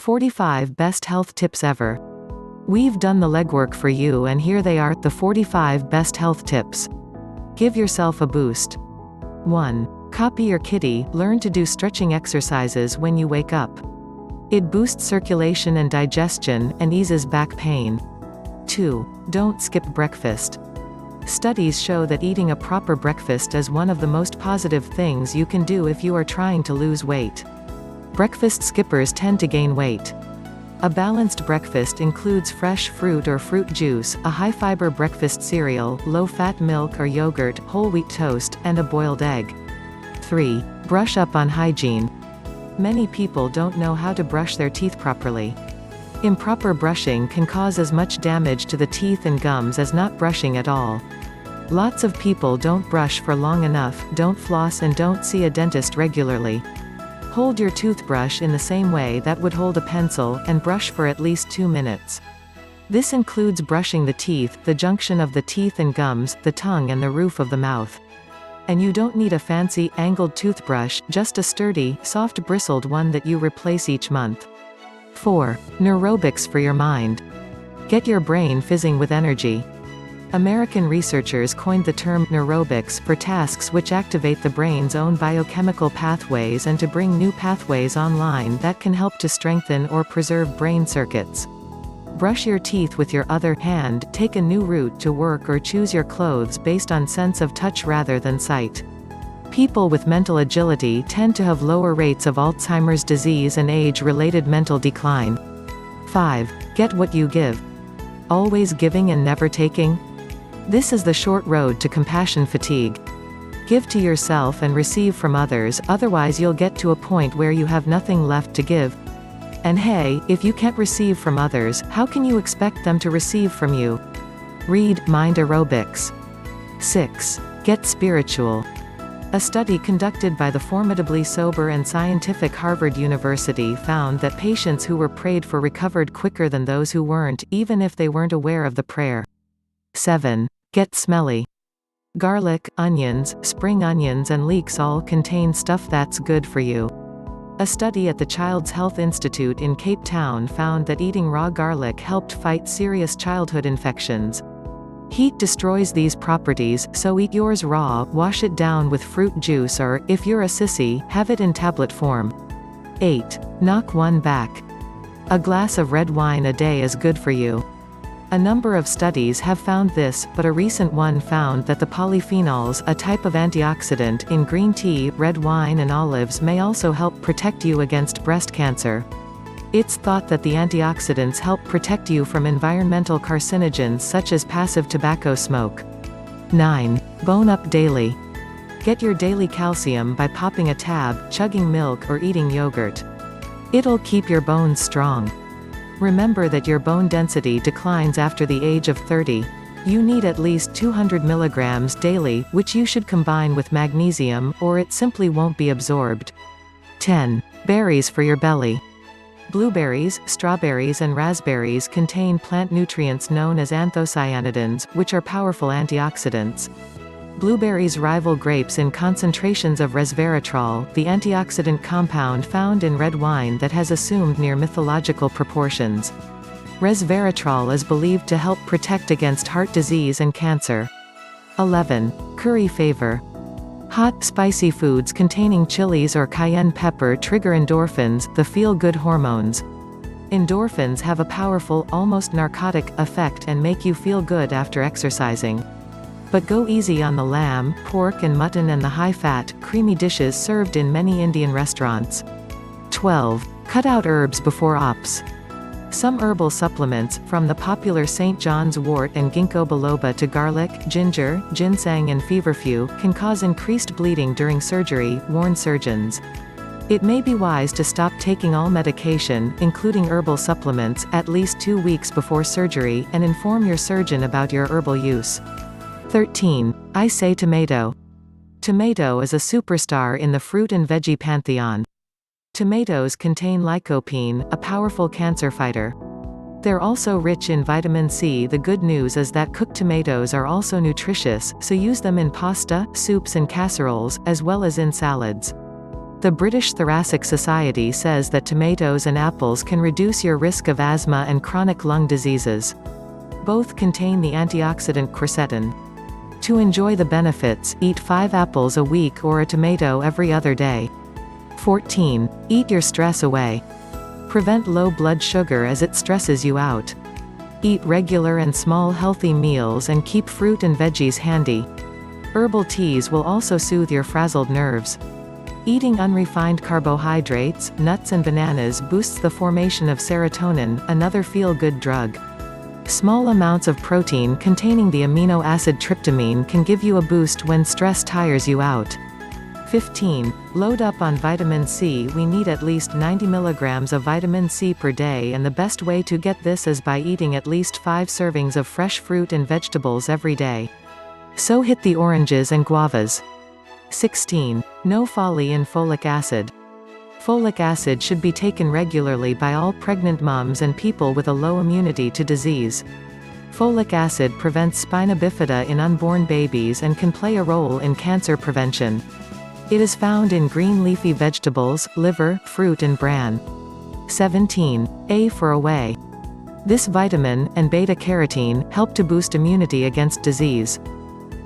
45 Best Health Tips Ever. We've done the legwork for you, and here they are, the 45 best health tips. Give yourself a boost. 1. Copy your kitty, learn to do stretching exercises when you wake up. It boosts circulation and digestion, and eases back pain. 2. Don't skip breakfast. Studies show that eating a proper breakfast is one of the most positive things you can do if you are trying to lose weight. Breakfast skippers tend to gain weight. A balanced breakfast includes fresh fruit or fruit juice, a high-fiber breakfast cereal, low-fat milk or yogurt, whole wheat toast, and a boiled egg. 3. Brush up on hygiene. Many people don't know how to brush their teeth properly. Improper brushing can cause as much damage to the teeth and gums as not brushing at all. Lots of people don't brush for long enough, don't floss, and don't see a dentist regularly. Hold your toothbrush in the same way that would hold a pencil, and brush for at least 2 minutes. This includes brushing the teeth, the junction of the teeth and gums, the tongue, and the roof of the mouth. And you don't need a fancy, angled toothbrush, just a sturdy, soft bristled one that you replace each month. 4. Neurobics for your mind. Get your brain fizzing with energy. American researchers coined the term neurobics for tasks which activate the brain's own biochemical pathways and to bring new pathways online that can help to strengthen or preserve brain circuits. Brush your teeth with your other hand, take a new route to work, or choose your clothes based on sense of touch rather than sight. People with mental agility tend to have lower rates of Alzheimer's disease and age-related mental decline. 5. Get what you give. Always giving and never taking? This is the short road to compassion fatigue. Give to yourself and receive from others, otherwise you'll get to a point where you have nothing left to give. And hey, if you can't receive from others, how can you expect them to receive from you? Read Mind Aerobics. 6. Get spiritual. A study conducted by the formidably sober and scientific Harvard University found that patients who were prayed for recovered quicker than those who weren't, even if they weren't aware of the prayer. 7. Get smelly. Garlic, onions, spring onions, and leeks all contain stuff that's good for you. A study at the Child's Health Institute in Cape Town found that eating raw garlic helped fight serious childhood infections. Heat destroys these properties, so eat yours raw, wash it down with fruit juice, or, if you're a sissy, have it in tablet form. 8. Knock one back. A glass of red wine a day is good for you. A number of studies have found this, but a recent one found that the polyphenols, a type of antioxidant, in green tea, red wine, and olives may also help protect you against breast cancer. It's thought that the antioxidants help protect you from environmental carcinogens such as passive tobacco smoke. 9. Bone up daily. Get your daily calcium by popping a tab, chugging milk, or eating yogurt. It'll keep your bones strong. Remember that your bone density declines after the age of 30. You need at least 200 milligrams daily, which you should combine with magnesium, or it simply won't be absorbed. 10. Berries for your belly. Blueberries, strawberries, and raspberries contain plant nutrients known as anthocyanidins, which are powerful antioxidants. Blueberries rival grapes in concentrations of resveratrol, the antioxidant compound found in red wine that has assumed near mythological proportions. Resveratrol is believed to help protect against heart disease and cancer. 11. Curry favor. Hot, spicy foods containing chilies or cayenne pepper trigger endorphins, the feel-good hormones. Endorphins have a powerful, almost narcotic, effect and make you feel good after exercising. But go easy on the lamb, pork, and mutton and the high-fat, creamy dishes served in many Indian restaurants. 12. Cut out herbs before ops. Some herbal supplements, from the popular St. John's wort and ginkgo biloba to garlic, ginger, ginseng, and feverfew, can cause increased bleeding during surgery, warn surgeons. It may be wise to stop taking all medication, including herbal supplements, at least 2 weeks before surgery, and inform your surgeon about your herbal use. 13. I say tomato. Tomato is a superstar in the fruit and veggie pantheon. Tomatoes contain lycopene, a powerful cancer fighter. They're also rich in vitamin C. The good news is that cooked tomatoes are also nutritious, so use them in pasta, soups, and casseroles, as well as in salads. The British Thoracic Society says that tomatoes and apples can reduce your risk of asthma and chronic lung diseases. Both contain the antioxidant quercetin. To enjoy the benefits, eat 5 apples a week or a tomato every other day. 14. Eat your stress away. Prevent low blood sugar as it stresses you out. Eat regular and small healthy meals and keep fruit and veggies handy. Herbal teas will also soothe your frazzled nerves. Eating unrefined carbohydrates, nuts and bananas boosts the formation of serotonin, another feel-good drug. Small amounts of protein containing the amino acid tryptamine can give you a boost when stress tires you out. 15. Load up on vitamin C. We need at least 90 mg of vitamin C per day, and the best way to get this is by eating at least 5 servings of fresh fruit and vegetables every day. So hit the oranges and guavas. 16. No folly in folic acid. Folic acid should be taken regularly by all pregnant moms and people with a low immunity to disease. Folic acid prevents spina bifida in unborn babies and can play a role in cancer prevention. It is found in green leafy vegetables, liver, fruit and bran. 17. A for away. This vitamin, and beta-carotene, help to boost immunity against disease.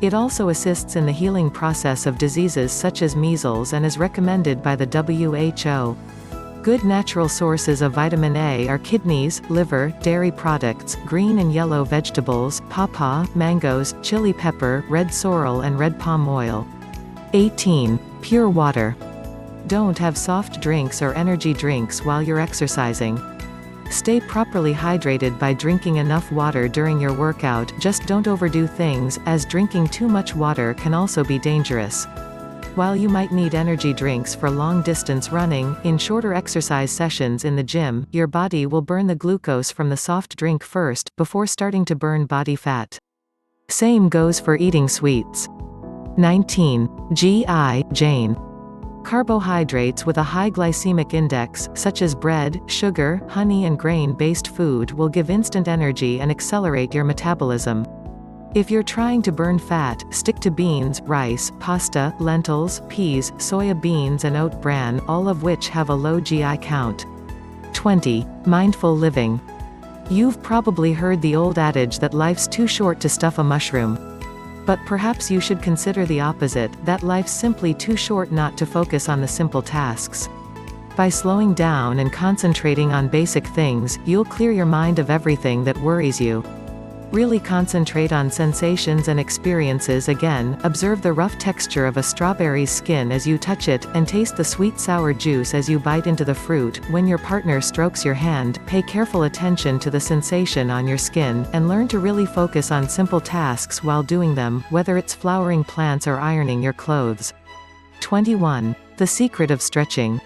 It also assists in the healing process of diseases such as measles and is recommended by the WHO. Good natural sources of vitamin A are kidneys, liver, dairy products, green and yellow vegetables, pawpaw, mangoes, chili pepper, red sorrel and red palm oil. 18. Pure water. Don't have soft drinks or energy drinks while you're exercising. Stay properly hydrated by drinking enough water during your workout, just don't overdo things, as drinking too much water can also be dangerous. While you might need energy drinks for long-distance running, in shorter exercise sessions in the gym, your body will burn the glucose from the soft drink first, before starting to burn body fat. Same goes for eating sweets. 19. G.I. Jane. Carbohydrates with a high glycemic index, such as bread, sugar, honey and grain-based food will give instant energy and accelerate your metabolism. If you're trying to burn fat, stick to beans, rice, pasta, lentils, peas, soya beans and oat bran, all of which have a low GI count. 20. Mindful living. You've probably heard the old adage that life's too short to stuff a mushroom. But perhaps you should consider the opposite, that life's simply too short not to focus on the simple tasks. By slowing down and concentrating on basic things, you'll clear your mind of everything that worries you. Really concentrate on sensations and experiences again, observe the rough texture of a strawberry's skin as you touch it, and taste the sweet sour juice as you bite into the fruit. When your partner strokes your hand, pay careful attention to the sensation on your skin, and learn to really focus on simple tasks while doing them, whether it's flowering plants or ironing your clothes. 21. The secret of stretching.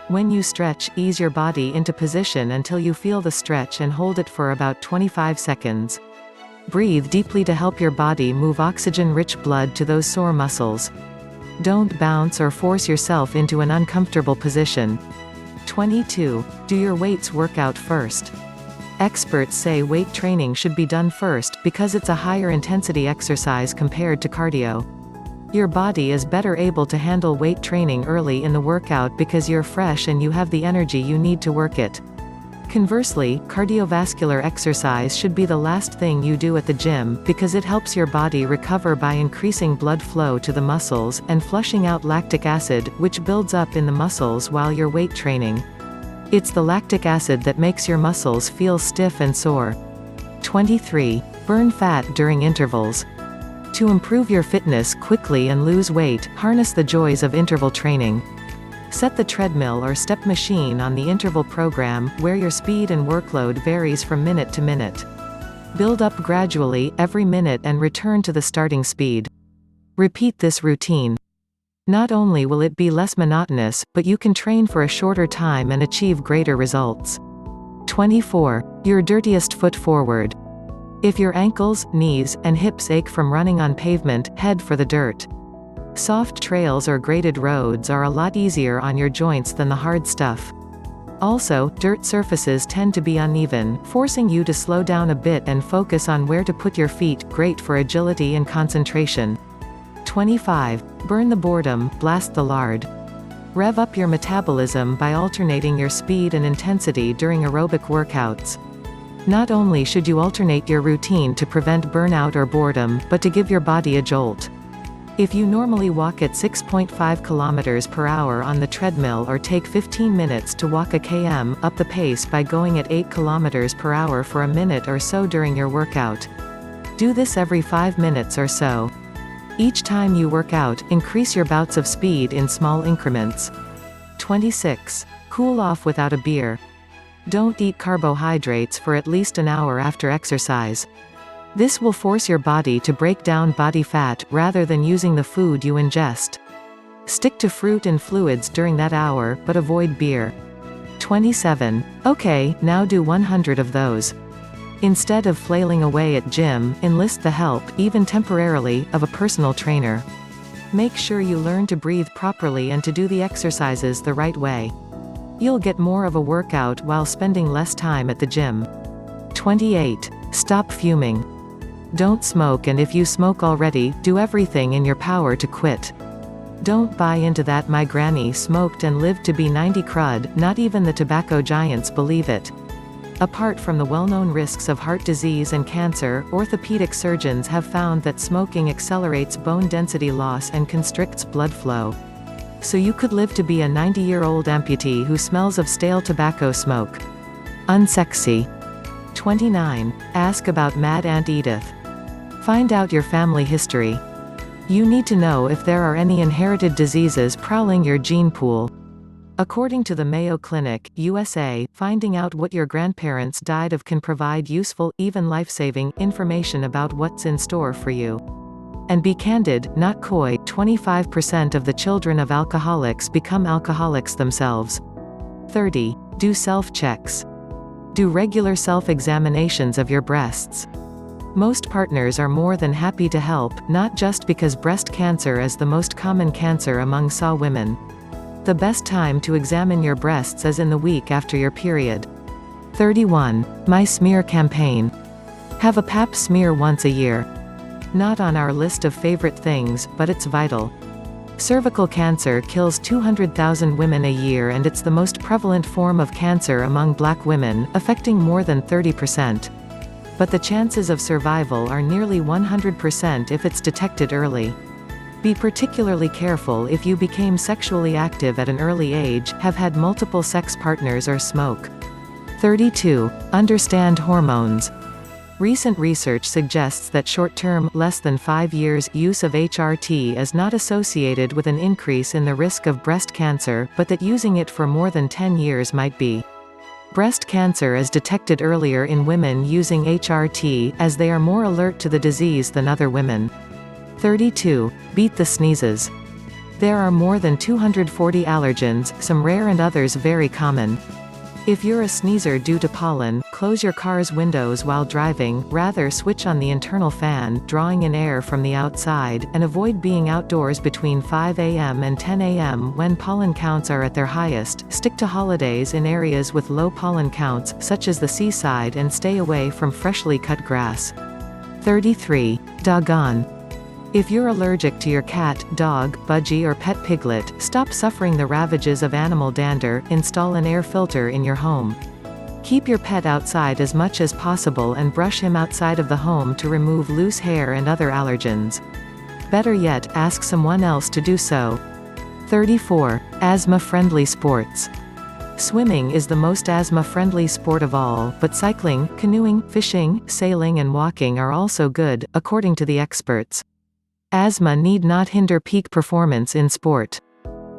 When you stretch, ease your body into position until you feel the stretch and hold it for about 25 seconds. Breathe deeply to help your body move oxygen-rich blood to those sore muscles. Don't bounce or force yourself into an uncomfortable position. 22. Do your weights workout first. Experts say weight training should be done first, because it's a higher intensity exercise compared to cardio. Your body is better able to handle weight training early in the workout because you're fresh and you have the energy you need to work it. Conversely, cardiovascular exercise should be the last thing you do at the gym, because it helps your body recover by increasing blood flow to the muscles, and flushing out lactic acid, which builds up in the muscles while you're weight training. It's the lactic acid that makes your muscles feel stiff and sore. 23. Burn fat during intervals. To improve your fitness quickly and lose weight, harness the joys of interval training. Set the treadmill or step machine on the interval program, where your speed and workload varies from minute to minute. Build up gradually, every minute, and return to the starting speed. Repeat this routine. Not only will it be less monotonous, but you can train for a shorter time and achieve greater results. 24. Your dirtiest foot forward. If your ankles, knees, and hips ache from running on pavement, head for the dirt. Soft trails or graded roads are a lot easier on your joints than the hard stuff. Also, dirt surfaces tend to be uneven, forcing you to slow down a bit and focus on where to put your feet, great for agility and concentration. 25. Burn the boredom, blast the lard. Rev up your metabolism by alternating your speed and intensity during aerobic workouts. Not only should you alternate your routine to prevent burnout or boredom, but to give your body a jolt. If you normally walk at 6.5 kilometers per hour on the treadmill or take 15 minutes to walk a km, up the pace by going at 8 kilometers per hour for a minute or so during your workout. Do this every 5 minutes or so. Each time you work out, increase your bouts of speed in small increments. 26. Cool off without a beer. Don't eat carbohydrates for at least an hour after exercise. This will force your body to break down body fat, rather than using the food you ingest. Stick to fruit and fluids during that hour, but avoid beer. 27. Okay, now do 100 of those. Instead of flailing away at gym, enlist the help, even temporarily, of a personal trainer. Make sure you learn to breathe properly and to do the exercises the right way. You'll get more of a workout while spending less time at the gym. 28. Stop fuming. Don't smoke, and if you smoke already, do everything in your power to quit. Don't buy into that "my granny smoked and lived to be 90" crud, not even the tobacco giants believe it. Apart from the well-known risks of heart disease and cancer, orthopedic surgeons have found that smoking accelerates bone density loss and constricts blood flow. So you could live to be a 90-year-old amputee who smells of stale tobacco smoke. Unsexy. 29. Ask about Mad Aunt Edith. Find out your family history. You need to know if there are any inherited diseases prowling your gene pool. According to the Mayo Clinic, USA, finding out what your grandparents died of can provide useful, even life-saving, information about what's in store for you. And be candid, not coy, 25% of the children of alcoholics become alcoholics themselves. 30. Do self-checks. Do regular self-examinations of your breasts. Most partners are more than happy to help, not just because breast cancer is the most common cancer among SA women. The best time to examine your breasts is in the week after your period. 31. My Smear Campaign. Have a pap smear once a year. Not on our list of favorite things, but it's vital. Cervical cancer kills 200,000 women a year, and it's the most prevalent form of cancer among Black women, affecting more than 30%. But the chances of survival are nearly 100% if it's detected early. Be particularly careful if you became sexually active at an early age, have had multiple sex partners, or smoke. 32. Understand hormones. Recent research suggests that short-term, less than 5 years, use of HRT is not associated with an increase in the risk of breast cancer, but that using it for more than 10 years might be. Breast cancer is detected earlier in women using HRT, as they are more alert to the disease than other women. 32. Beat the sneezes. There are more than 240 allergens, some rare and others very common. If you're a sneezer due to pollen, close your car's windows while driving, rather switch on the internal fan, drawing in air from the outside, and avoid being outdoors between 5 a.m. and 10 a.m. when pollen counts are at their highest. Stick to holidays in areas with low pollen counts, such as the seaside, and stay away from freshly cut grass. 33. Doggone. If you're allergic to your cat, dog, budgie, or pet piglet, stop suffering the ravages of animal dander, install an air filter in your home. Keep your pet outside as much as possible and brush him outside of the home to remove loose hair and other allergens. Better yet, ask someone else to do so. 34. Asthma-friendly sports. Swimming is the most asthma-friendly sport of all, but cycling, canoeing, fishing, sailing, and walking are also good, according to the experts. Asthma need not hinder peak performance in sport.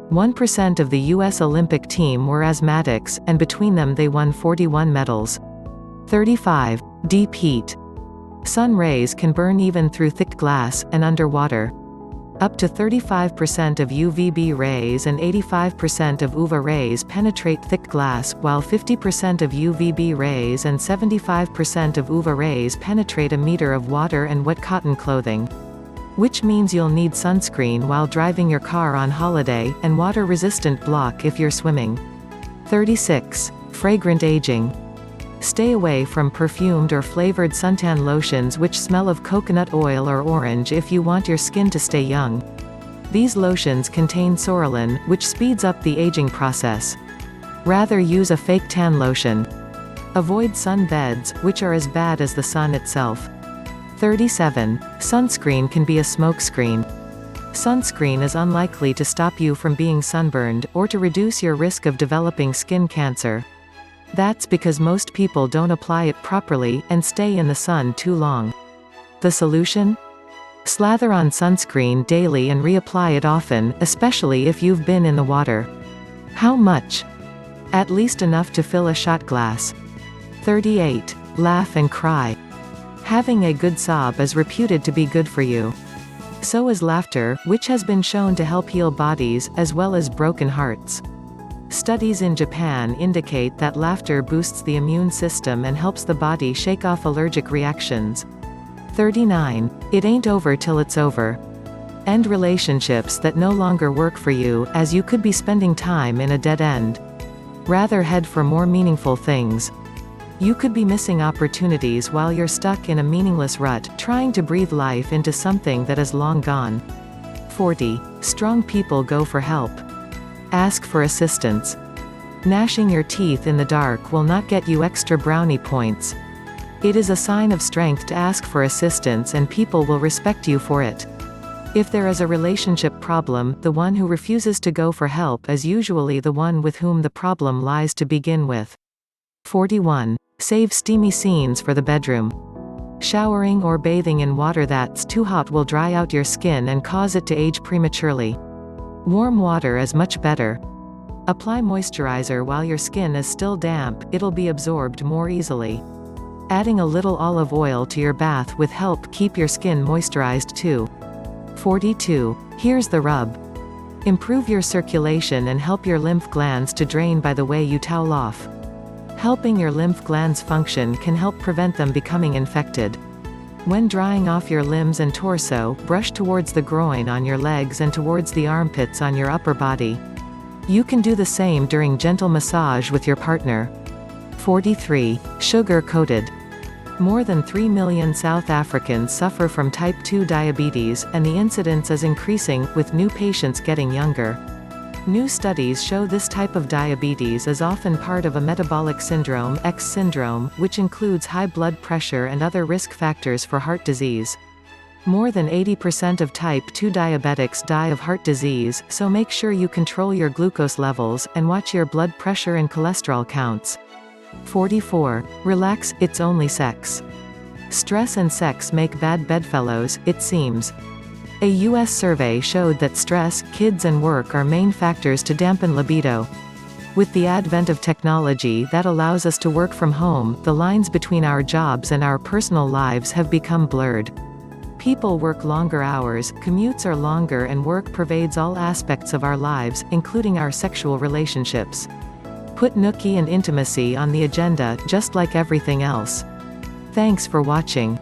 1% of the U.S. Olympic team were asthmatics, and between them they won 41 medals. 35. Deep heat. Sun rays can burn even through thick glass, and underwater. Up to 35% of UVB rays and 85% of UVA rays penetrate thick glass, while 50% of UVB rays and 75% of UVA rays penetrate a meter of water and wet cotton clothing. Which means you'll need sunscreen while driving your car on holiday, and water-resistant block if you're swimming. 36. Fragrant aging. Stay away from perfumed or flavored suntan lotions which smell of coconut oil or orange if you want your skin to stay young. These lotions contain psoralen, which speeds up the aging process. Rather use a fake tan lotion. Avoid sun beds, which are as bad as the sun itself. 37. Sunscreen can be a smokescreen. Sunscreen is unlikely to stop you from being sunburned, or to reduce your risk of developing skin cancer. That's because most people don't apply it properly, and stay in the sun too long. The solution? Slather on sunscreen daily and reapply it often, especially if you've been in the water. How much? At least enough to fill a shot glass. 38. Laugh and cry. Having a good sob is reputed to be good for you. So is laughter, which has been shown to help heal bodies, as well as broken hearts. Studies in Japan indicate that laughter boosts the immune system and helps the body shake off allergic reactions. 39. It ain't over till it's over. End relationships that no longer work for you, as you could be spending time in a dead end. Rather head for more meaningful things. You could be missing opportunities while you're stuck in a meaningless rut, trying to breathe life into something that is long gone. 40. Strong people go for help. Ask for assistance. Gnashing your teeth in the dark will not get you extra brownie points. It is a sign of strength to ask for assistance, and people will respect you for it. If there is a relationship problem, the one who refuses to go for help is usually the one with whom the problem lies to begin with. 41. Save steamy scenes for the bedroom. Showering or bathing in water that's too hot will dry out your skin and cause it to age prematurely. Warm water is much better. Apply moisturizer while your skin is still damp, it'll be absorbed more easily. Adding a little olive oil to your bath will help keep your skin moisturized too. 42. Here's the rub. Improve your circulation and help your lymph glands to drain by the way you towel off. Helping your lymph glands function can help prevent them becoming infected. When drying off your limbs and torso, brush towards the groin on your legs and towards the armpits on your upper body. You can do the same during gentle massage with your partner. 43. Sugar-coated. More than 3 million South Africans suffer from type 2 diabetes, and the incidence is increasing, with new patients getting younger. New studies show this type of diabetes is often part of a metabolic syndrome, X syndrome, which includes high blood pressure and other risk factors for heart disease. More than 80% of type 2 diabetics die of heart disease, so make sure you control your glucose levels, and watch your blood pressure and cholesterol counts. 44. Relax, it's only sex. Stress and sex make bad bedfellows, it seems. A U.S. survey showed that stress, kids and work are main factors to dampen libido. With the advent of technology that allows us to work from home, the lines between our jobs and our personal lives have become blurred. People work longer hours, commutes are longer, and work pervades all aspects of our lives, including our sexual relationships. Put nookie and intimacy on the agenda, just like everything else. Thanks for watching.